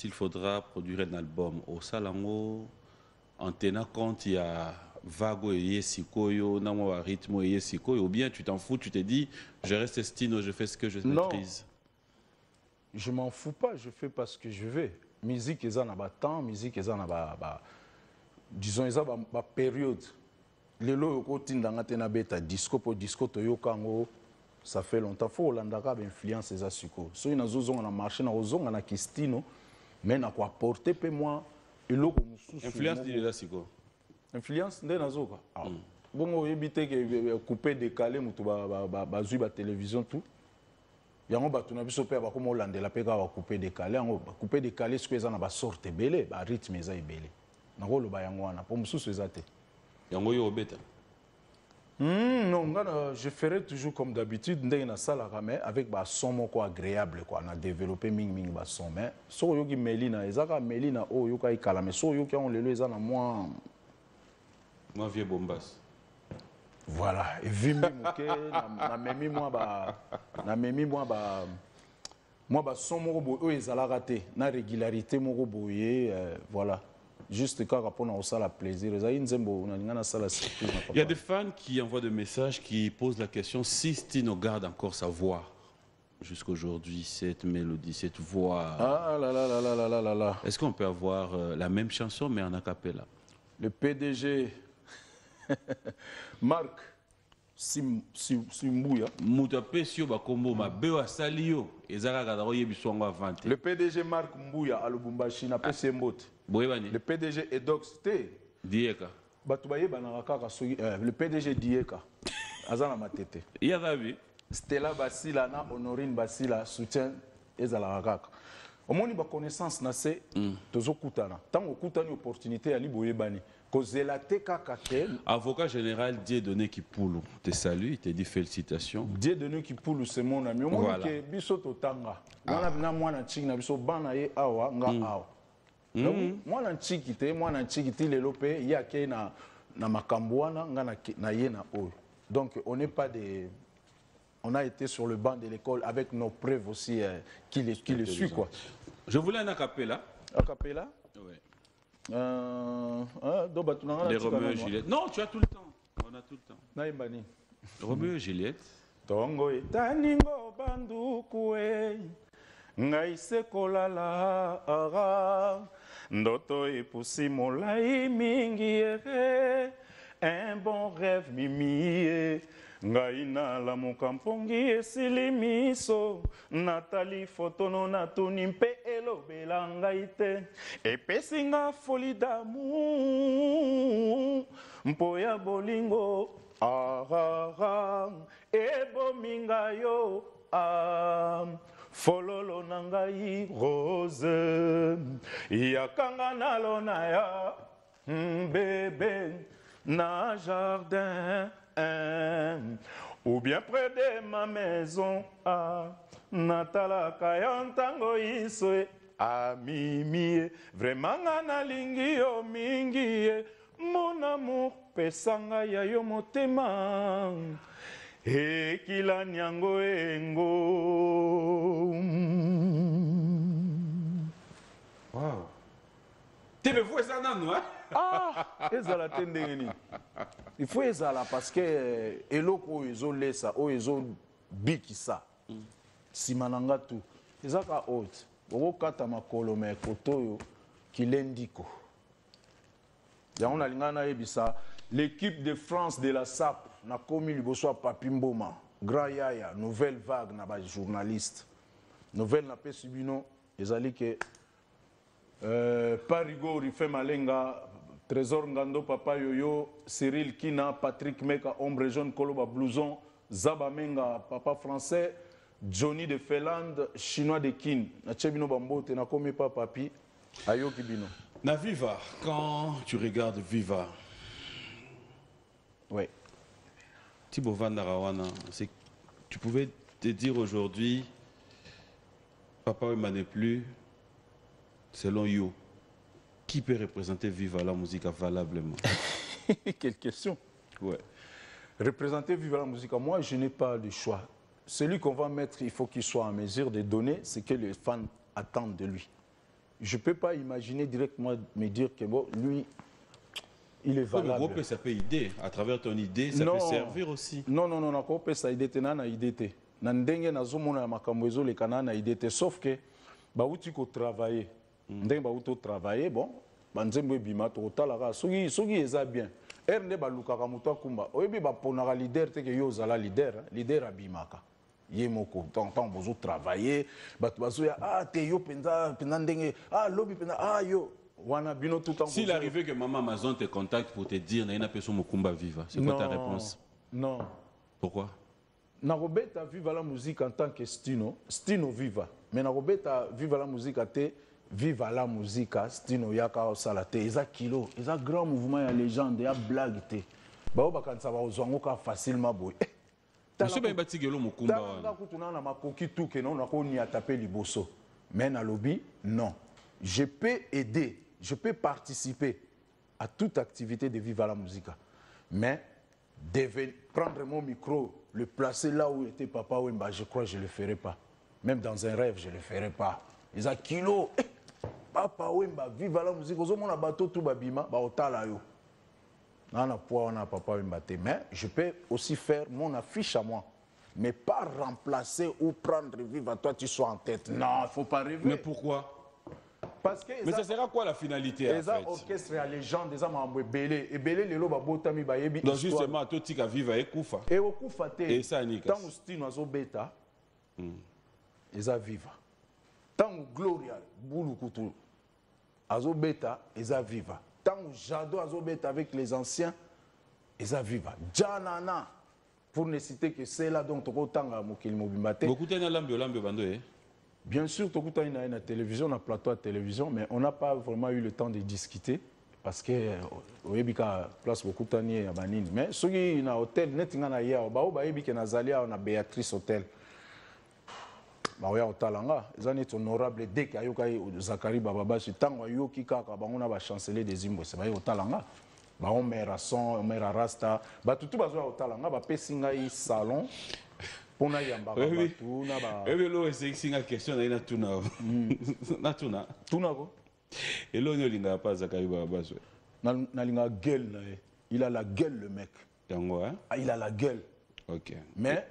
il faudra produire un album au Salango, en tenant compte, il y a Vago et Sikoyo, Namo Rythmo et Sikoyo, ou bien tu t'en fous, tu te dis, je reste Stino, je fais ce que je maîtrise. Je m'en fous pas, je fais pas ce que je veux. Musique, ils en ont temps, musique, ils en ont disons, ils ont une période. Les lots, ils ont une disco pour disco, toyokango. Ça fait longtemps. Il faut Hollanda influence les assuko. Si on a zozon on marché na ozon on a kistino, mais na quoi porter pe moi et l'autre influence des assuko. Influence de nazoka. Bon on éviter que couper décaler mutu ba zui ba télévision tout. Yango ba tuna biso pe ba comme Hollanda la pe ka ba couper décaler, yango ba couper décaler ce que ça na ba sorte belé, ba rythme eza belé. Na ko lo ba yango wana pour mususu ezate. Yango yo beta. Non, je ferai toujours comme d'habitude, mais avec un son agréable. On a développé un son. Mais si on a Melina, Melina, oh, yoka ikala, mais si on a le moins. Moi, vieux bombas. Voilà. Et vimi mouké, na memi moi ba son moko boye, ils allaient rater. Na régularité moko boye, voilà. Juste quand on a ça plaisir. Il y a des fans qui envoient des messages qui posent la question si Stino garde encore sa voix jusqu'à aujourd'hui, cette mélodie, cette voix. Ah là là là là là là là. Est-ce qu'on peut avoir la même chanson mais en a cappella? Le PDG Marc Simbouya. Le PDG Marc Mbouya à Lubumbashi n'a pas ses mots. Le PDG Edox T. Dieka. Le PDG Dieka. Azana Matete. Stella Basila na Honorine Basila soutient Ezala Kaka. Au moins, il y a connaissance na se tozo kutana. Tant on kutana une opportunité à liboye bani. Avocat général Dieudonné Kipoulou te salue, il te dit félicitations. Dieudonné Kipoulou, c'est mon ami. Voilà. Donc, on n'est pas des. On a été sur le banc de l'école avec nos preuves aussi qui les suit, quoi. Je voulais un acapella. Acapella? Oui. Les Roméo et Juliette. Non, tu as tout le temps. On a tout le temps. Roméo et Juliette. Tongo etaningo bandukue ngai sekolala ara ndoto epusi molai mingi ere un bon rêve mimie ngai nalamuka mpongi esili miso natali fotono natuni mpe elobela ngai te epesi nga foli damu mpo ya bolingo ebomi ngai yo fololo na ngai rose yakanga nalona ya bébé na jardin ou bien près de ma maison natalaka yo ntango iso amimie vraiment nga nalingi yo mingi mon amour pesanga ya yo motema ekila nyango engo. Wow. Tebe fou ça non hein? Ah, ezala tendengeni. Il faut ezala parce que eloko ezo lesa o ezo bikisa. Simananga tu. Ezaka haute. Oko kata makolo me kotoyo kilendiko. On a l'équipe de France de la SAP n'a commis le besoin Papi Mboma, Grand Yaya, nouvelle vague na ba journaliste. Nouvelle na pe subino, ezali que Parigo Rife Malenga, Trésor Ngando Papa Yoyo, Cyril Kina, Patrick Meka, Ombre Jaune Koloba Blouson, Zaba Menga, Papa français, Johnny de Felande, Chinois de Kin. Na chebino bambote na komi pa papi, ayo kibino. Na Viva, quand tu regardes Viva, oui. Thibaut Van Narawana, tu pouvais te dire aujourd'hui, Papa Wemba n'est plus, selon You, qui peut représenter Viva la musique valablement? Quelle question. Ouais. Représenter Viva la musique, moi je n'ai pas de choix. Celui qu'on va mettre, il faut qu'il soit en mesure de donner ce que les fans attendent de lui. je ne peux pas imaginer directement me dire que bon, lui, il est valable. Le groupe, ça peut aider. À travers ton idée, ça peut servir aussi. Non, non, non, non, ça aide, na idée. Nandenge na zomona makambo ezo le kanana idée. Sauf que, bah, où tu travailler. Ndenge ba où tu travailler, bon, banzembo bima to talaka. Sogi eza bien. Erne ba lukaka muto kumba. Oyebi ba ponaka leader te ke yo zala leader, leader abimaka. Yemoko, tant bozo travailler, batu bazo ya te yo penza ndenge, lobby penza yo. S'il arrivait que Maman Amazon te contacte pour te dire qu'il y a une personne Mukumba viva, c'est quoi ta réponse? Non. Pourquoi? Narobeta viva la musique en tant que Stino viva. Mais Narobeta viva la musique à te, viva la musique à Stino yaka au salate. Il y a kilo, il y a grand mouvement, il y a légende, il y a blague. Bao bakansa ba ozwangoka facilement boy. Monsieur ben batigelo Mukumba. Tala kutuna na makoki tout que non na ko ni ataper liboso. Mais na lobby non. Je peux aider. Je peux participer à toute activité de Viva la Musica. Mais prendre mon micro, le placer là où était Papa Wemba, je crois que je ne le ferai pas. Même dans un rêve, je ne le ferai pas. Ils ont kilo. Papa Wemba, Viva la Musica. Ils ont bateau tout babima, ba otala yo. On a poids, on a Papa Wemba. Mais je peux aussi faire mon affiche à moi. Mais pas remplacer ou prendre Viva, toi tu sois en tête. Non, il ne faut pas rêver. Mais pourquoi? Parce que mais ça sera quoi la finalité en fait? Orchestre à légende des amambwe belé et belé les loba botami ba yebi. Donc justement tout tika viva et kufa. Et au kufa te. Et ça nika. Tant stino azo beta. Eza viva. Tant gloria bulu kutu azo beta eza viva. Tant jado azo beta avec les anciens eza viva. Janana pour ne citer que c'est là donc toko tanga mokili mobimbate. Beaucoup tena lambe bando Bien sûr, tout le temps, la télévision, on a plateau à télévision, mais on n'a pas vraiment eu le temps de discuter parce que au Yébika place beaucoup de temps à Banine. Mais ceux qui ont un hôtel, net na ya, au Yébika na Zalia, on a Béatrice Hôtel. Bah ouais, au Talanga, ils ont été honorables dès qu'il y a eu Zakari Bababa, c'est tant qu'il y a eu qui a ba chancelier des Zimbabwe, c'est au Talanga. Bah on met à son, on met à Rasta, bah tout bazo au Talanga, bah pesinga i salon. Pour na yamba ba tout na ba. Lo c'est une question na tuna. Na tuna. Tuna ko. Et lo nyolinga pas Zakari Bababa. Na linga gueule na. Il a la gueule le mec. Tango hein? Il a la gueule. OK. Mais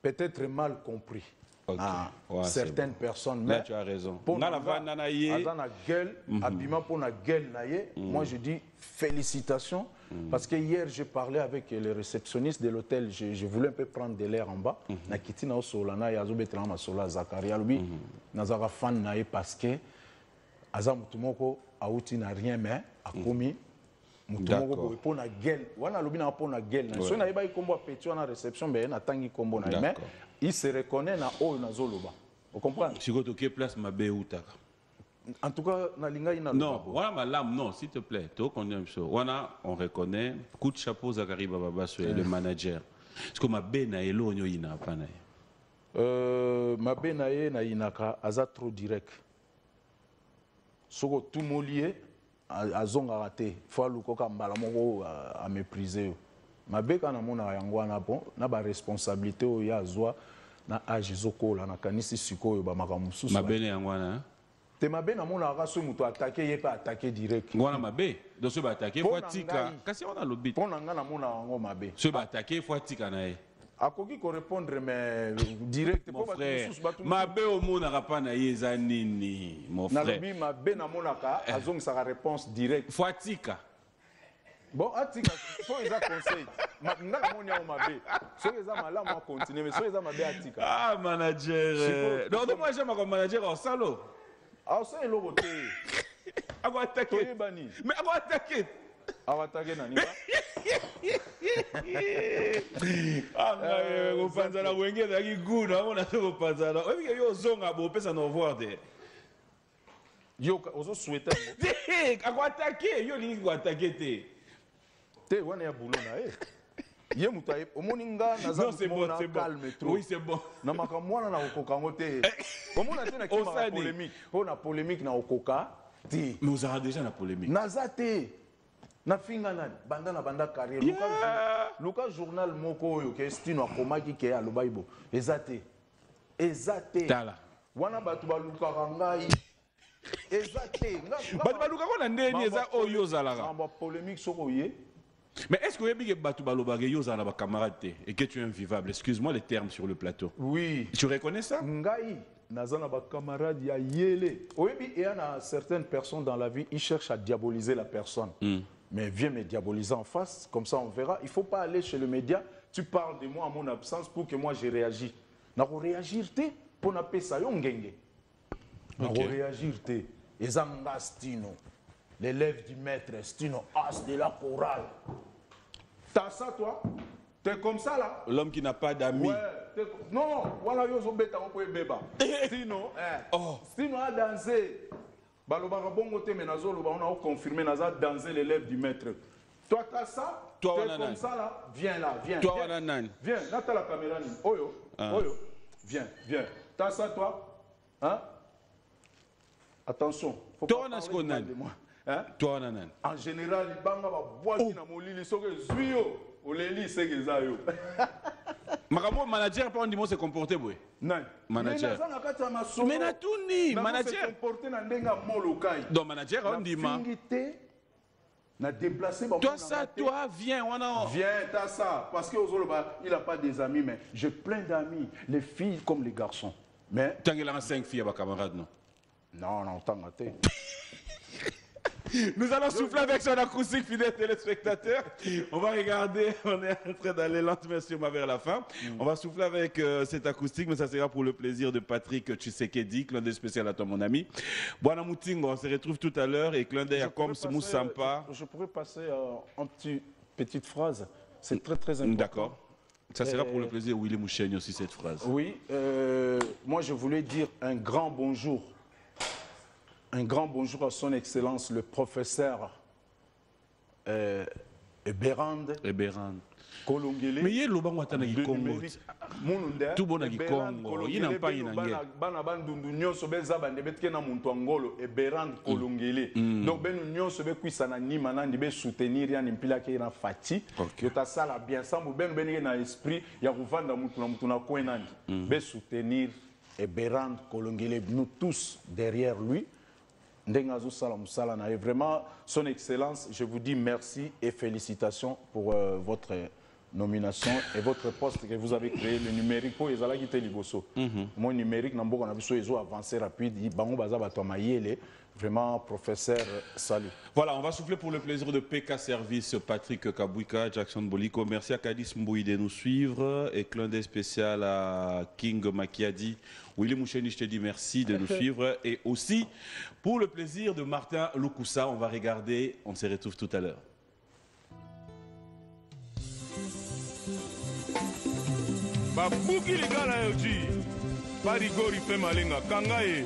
peut-être mal compris. OK. Ouais, certaines personnes mais là tu as raison. Pour na la na yé. Azana gueule, habillement pour na gueule na yé. Moi je dis félicitations. Parce que hier, j'ai parlé avec le réceptionniste de l'hôtel. Je voulais un peu prendre de l'air en bas. Nakiti na solana ya zobetela ma sola Zakaria lubi nazara fan na parce que azam mutumoko auti na rien mais akomi mutumoko pour na gueule. Wana lubi na pour na gueule. So na yeba ikombo petit na réception be na tangi kombo na mais il se reconnaît na o na zoloba. Vous comprenez? Si vous avez place ma beutaka. En tout cas, non, voilà ma lame, non, s'il te plaît. On reconnaît. Coup de chapeau, Zakari Bababa, le manager. Est-ce que ma benaye, l'onyo ina pas ma benaye na inaka, aza trop direct. Soko tout molier, azonga raté. Faut lukoka mbalamoko à mépriser. Ma beka na mona yangwana bon, na ba responsabilité o ya zwa na âge zoko la na kanisi sikoyo ba makamususu. Ma bene yangwana. Te mabe na mona raso muto attaquer yé pas attaquer direct. Ngwana mabe, donc ce ba attaquer faut tika. Kasi on a le bit. Pona nga na mona ngo mabe. Ce ba attaquer faut tika na ye. Akoki ko répondre mais direct mon frère. Mabe au mona rapa na ye za nini mon frère. Na lobi mabe na mona ka azong sa réponse direct. Faut tika. Bon, atika, faut les conseils. Nga na mona mabe. So les amala moi continuer mais so les mabe atika. Ah manager. Non, moi j'aime comme manager au salo. Ah, ça est l'autre. À quoi attaquer? Mais à quoi attaquer? À quoi attaquer, Nani? Ah, mais on pense à la wenge d'agi good, on a tout pensé à la. Oui, il y a zonga pour personne ne voir de. Yo, on souhaite. À quoi attaquer? Yo, il faut attaquer. Te, on est à boulot là. Ye mutaye omoninga non c'est bon c'est bon calme trop oui c'est bon na makamwana na okokango te omona te na kima polémique on a polémique na okoka ti nous avons déjà la polémique nazate na finga na banda carrière Luka journal moko oyo ke stino akomaki ke alobaibo ezate tala wana batu ba luka ngai Exacté. Baluka kona ndeni eza oyo zalaka. Amba polémique sur oye. Mais est-ce que vous avez dit que camarade et que tu es invivable? Excuse-moi les termes sur le plateau. Oui. Tu reconnais ça? Ngai, nazana ba camarade ya yele. Oui, il y a certaines personnes dans la vie, ils cherchent à diaboliser la personne. Mais viens me diaboliser en face, comme ça on verra. Il ne faut pas aller chez le média, tu parles de moi en mon absence pour que moi je réagisse. N'a réagir pour n'appeler ça yongenge. N'a réagir ezanga stino. L'élève du maître stino as de la chorale. T'as ça toi? T'es comme ça là? L'homme qui n'a pas d'amis. Ouais, non, voilà yo beta on peut beba. Stino, Stino a dansé. Balobara bongo te menazo loba on a confirmé naza danser l'élève du maître. Toi t'as ça? Toi t'es comme ça là? Viens là, viens. Toi Wananan. Viens, là t'as la caméra. Oyo, oyo. Viens, viens. T'as ça toi? Hein? Attention. Toi on a ce qu'on a. Hein? Toi Wananan. En général, il banga ba boîte na molili soke zuyo. Oleli c'est que ça yo. Makabo manager pas on dit moi se comporter boy. Non. Manager. Mais mais na tuni manager. Se comporter na ndenga molokai. Donc manager on dit ma. Na déplacé toi ça toi viens on a. Viens t'as ça parce que Ozoloba il a pas des amis mais j'ai plein d'amis les filles comme les garçons. Mais Tangela a 5 filles à ma camarade non. Non tant maté. Nous allons souffler avec son acoustique, fidèles téléspectateurs. On va regarder, on est en train d'aller lentement vers la fin. On va souffler avec cet acoustique, mais ça sera pour le plaisir de Patrick Tshisekedi, clin d'œil spécial à toi mon ami. Buana Moutingo, on se retrouve tout à l'heure et clin d'œil à Comme Moussampa. Je pourrais passer en petite phrase, c'est très important. D'accord. Ça sera pour le plaisir de Willy Moucheni aussi cette phrase. Oui, moi je voulais dire un grand bonjour. Un grand bonjour à son excellence le professeur Eberand Kolongele. Mais il y a le bango atana ki Congo. Tout bon na ki Congo. Il n'a pas inangé. Bana bandundu nyonso beza bande betke na muntu angolo Eberand Kolongele. Donc ben nyonso be kuisana ni manandi be soutenir ya mpila ke na fati. Yo ta sala bien sambu ben benike na esprit ya kuvanda mutu na kwenandi. Be soutenir Eberand Kolongele, nous tous derrière lui. Et vraiment, son excellence, je vous dis merci et félicitations pour votre nomination et votre poste que vous avez créé, le numérique pour les alliés qui Mon numérique, on a vu avancé rapide, vraiment, professeur, salut. Voilà, on va souffler pour le plaisir de PK Service, Patrick Kabouika, Jackson Boliko. Merci à Kadis Mbouy de nous suivre et clin d'œil spécial à King Makiadi. Willy Moucheni, je te dis merci de nous suivre. Et aussi, pour le plaisir de Martin Loukoussa, on va regarder, on se retrouve tout à l'heure. Babuki les gars là, Parigori fait malinga, Kangaye.